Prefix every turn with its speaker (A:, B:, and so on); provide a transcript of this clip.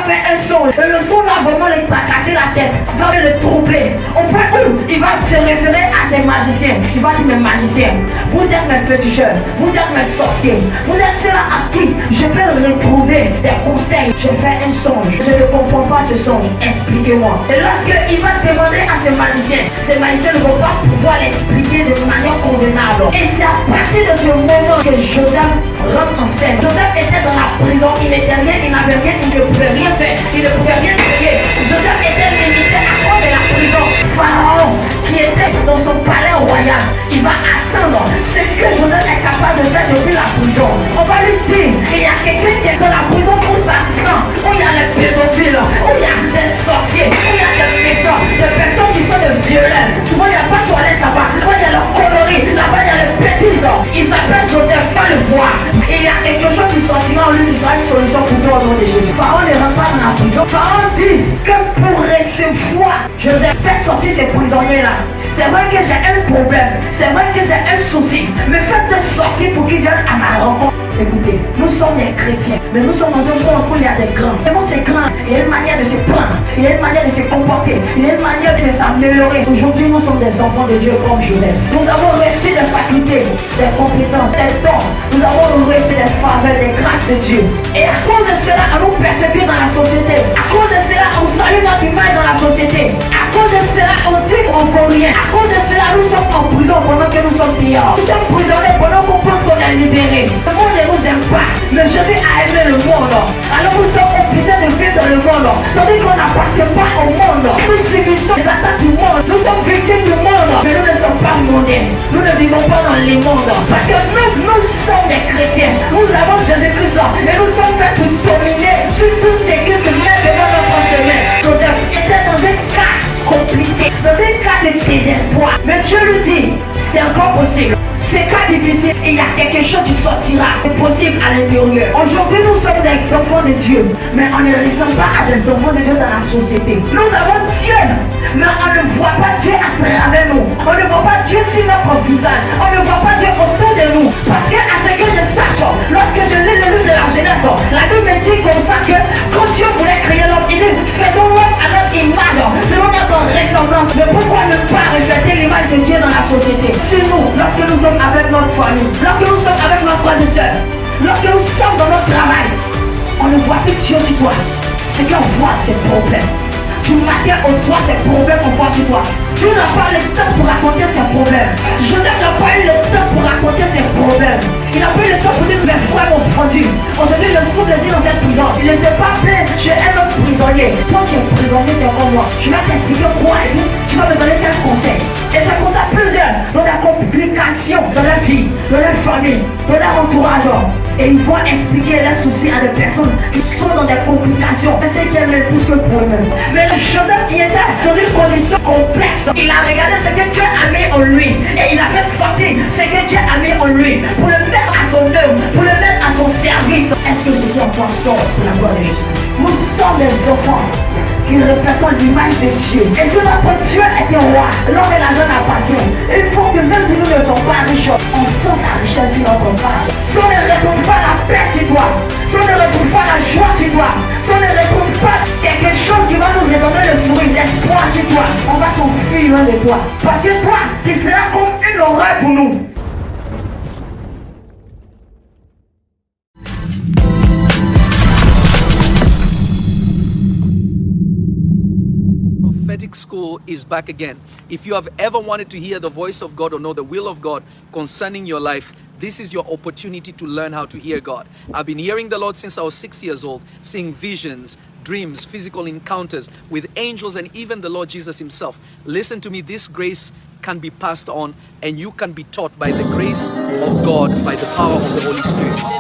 A: va faire un son. Et le son va vraiment le tracasser la tête, va le troubler. Au point où il va se référer à ses magiciens. Il va dire, mes magiciens, vous êtes mes féticheurs, vous êtes mes sorciers, vous êtes ceux-là à qui je peux retrouver des conseils. J'ai fait un songe, je ne comprends pas ce songe, expliquez-moi. Et lorsqu'il va demander à ces magiciens ne vont pas pouvoir l'expliquer de manière convenable. Et c'est à partir de ce moment que Joseph rentre en scène. Joseph était dans la prison, il n'était rien, il n'avait rien, il ne pouvait rien faire, il ne pouvait rien payer. Joseph était limité à cause de la prison. Pharaon, qui était dans son palais royal, il va attendre ce que Joseph est capable de faire depuis la prison. On va lui dire, il y a quelqu'un qui est dans la prison où ça sent, où il y a les pédophiles, où il y a des sorciers, où il y a des méchants, des personnes qui sont de violents. Souvent il n'y a pas de toilette là-bas, là il y a le coloris, là-bas il y a les bêtises. Il s'appelle Joseph, va le voir. Il y a quelque chose qui sortira en lui qui sera une solution pour toi au nom de Jésus. Pharaon ne rentre pas dans la prison. Pharaon dit que pour recevoir Joseph, fait sortir ces prisonniers-là. C'est vrai que j'ai un problème, c'est vrai que j'ai un souci, mais faites sortir pour qu'ils viennent à ma rencontre. Écoutez, nous sommes des chrétiens, mais nous sommes dans un monde où il y a des grands. Vraiment, ces grands, il y a une manière de se prendre, il y a une manière de se comporter, il y a une manière de s'améliorer. Aujourd'hui, nous sommes des enfants de Dieu comme Joseph. Nous avons reçu des facultés, des compétences, des dons. Nous avons reçu des faveurs, des grâces de Dieu. Et à cause de cela, on nous persécute dans la société. À cause de cela, on salue notre image dans la société. À cause de cela, on dit qu'on ne vaut rien. À cause de cela, nous sommes en prison pendant que nous sommes dehors. Nous sommes prisonniers pendant qu'on pense qu'on est libérés. Le monde ne nous aime pas, mais Jésus a aimé le monde. Alors nous sommes obligés de vivre dans le monde, tandis qu'on n'appartient pas au monde. Nous subissons les attaques du monde, nous sommes victimes du monde, mais nous ne sommes pas mondains. Nous ne vivons pas dans les mondes, parce que nous sommes des chrétiens. Nous avons Jésus-Christ et nous sommes faits pour dominer sur tout ce qui se met devant notre chemin. Joseph était dans un cas compliqué, dans un cas de désespoir, mais Dieu lui dit, c'est encore possible. C'est cas difficile, il y a quelque chose qui sortira de possible à l'intérieur. Aujourd'hui, nous sommes des enfants de Dieu, mais on ne ressemble pas à des enfants de Dieu dans la société. Nous avons Dieu, mais on ne voit pas Dieu à travers nous. On ne voit pas Dieu sur notre visage. On ne voit pas Dieu autour de nous. Parce que à ce que je sache, lorsque je lis le livre de la Genèse, la Bible me dit comme ça que quand Dieu voulait créer l'homme, il dit, faisons l'homme à notre image, selon notre ressemblance. Mais pourquoi ne pas refléter l'image de Dieu dans la société? Sur nous, lorsque nous sommes avec notre famille, lorsque nous sommes avec nos frères et sœurs, lorsque nous sommes dans notre travail, on ne voit plus Dieu sur toi. Ce qu'on voit, c'est problème. Du matin au soir, c'est problème qu'on voit sur toi. Dieu n'a pas le temps pour raconter ses problèmes. Joseph n'a pas eu le temps pour raconter ses problèmes. Il n'a pas eu le temps pour dire mes frères m'ont fendu. Aujourd'hui, je souffre ici dans cette prison. Il ne s'est pas plaint, j'ai un autre prisonnier. Toi, tu es prisonnier, tu es comme moi. Je vais t'expliquer quoi et tu vas me donner quel conseil. Et c'est pour ça plusieurs ont des complications dans leur vie, dans leur famille, dans leur entourage. Et ils vont expliquer leurs soucis à des personnes qui sont dans des complications. C'est ce qui est le plus le problème. Mais le Joseph qui était dans une condition complexe, il a regardé ce que Dieu a mis en lui. Et il a fait sortir ce que Dieu a mis en lui pour le mettre à son œuvre, pour le mettre à son service. Est-ce que ce qui en sort pour la gloire de Jésus? Nous sommes des enfants qui reflétons l'image de Dieu. Et si notre Dieu était roi, l'or et l'argent appartient. Il faut que même si nous ne sommes pas riches, on sent la richesse sur notre face. Si on ne retrouve pas la paix sur toi, si on ne retrouve pas la joie sur toi, si on ne retrouve pas quelque chose qui va nous redonner le fruit, l'espoir sur toi, on va s'enfuir loin de toi. Parce que toi, tu seras comme une horreur pour nous.
B: Prophetic School is back again. If you have ever wanted to hear the voice of God or know the will of God concerning your life, this is your opportunity to learn how to hear God. I've been hearing the Lord since I was 6 years old, seeing visions, dreams, physical encounters with angels and even the Lord Jesus himself. Listen to me, this grace can be passed on and you can be taught by the grace of God, by the power of the Holy Spirit.